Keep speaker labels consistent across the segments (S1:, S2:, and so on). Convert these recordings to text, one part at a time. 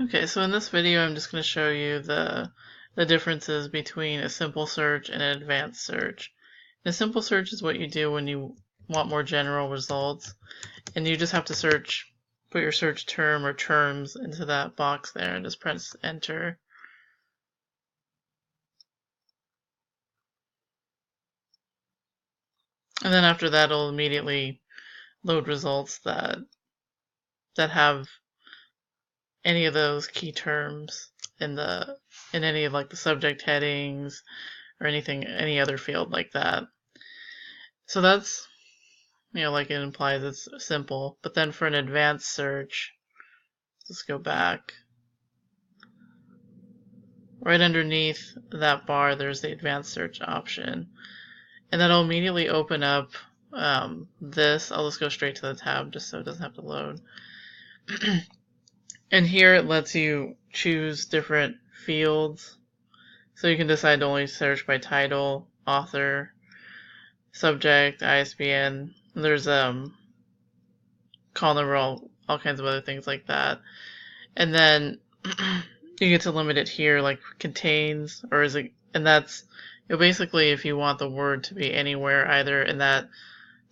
S1: Okay, so in this video I'm just going to show you the differences between a simple search and an advanced search. A simple search is what you do when you want more general results, and you just have to put your search term or terms into that box there and just press enter. And then after that it'll immediately load results that have any of those key terms in any of like the subject headings or any other field like that. So that's, like it implies it's simple. But then for an advanced search, let's go back. Right underneath that bar, there's the advanced search option. And that'll immediately open up this. I'll just go straight to the tab just so it doesn't have to load. And here it lets you choose different fields. So you can decide to only search by title, author, subject, ISBN. There's call number, all kinds of other things like that. And then you get to limit it here, like contains, or is it, and that's, basically if you want the word to be anywhere, either in that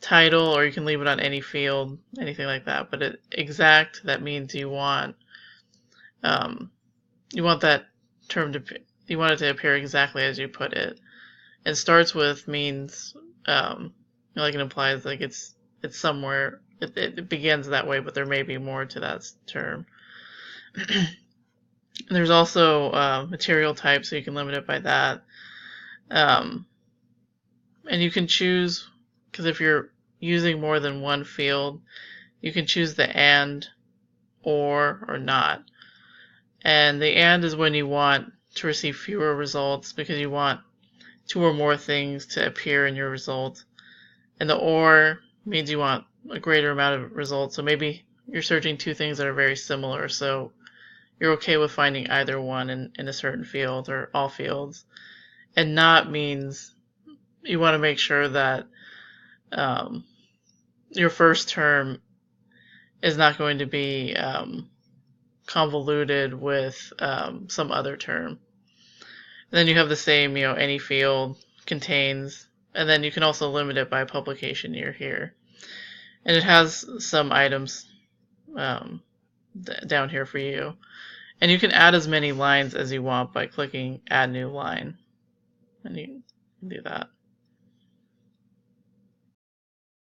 S1: title, or you can leave it on any field, anything like that. But exact, that means you want that term you want it to appear exactly as you put it. And starts with means, like it implies like it's somewhere, it begins that way, but there may be more to that term. There's also material type, so you can limit it by that. And you can choose, because if you're using more than one field, you can choose the and, or not. And the and is when you want to receive fewer results because you want two or more things to appear in your result. And the or means you want a greater amount of results. So maybe you're searching two things that are very similar, so you're okay with finding either one in a certain field or all fields. And not means you want to make sure that your first term is not going to be convoluted with some other term. And then you have the same, any field contains, and then you can also limit it by publication year here. And it has some items down here for you. And you can add as many lines as you want by clicking Add New Line. And you can do that.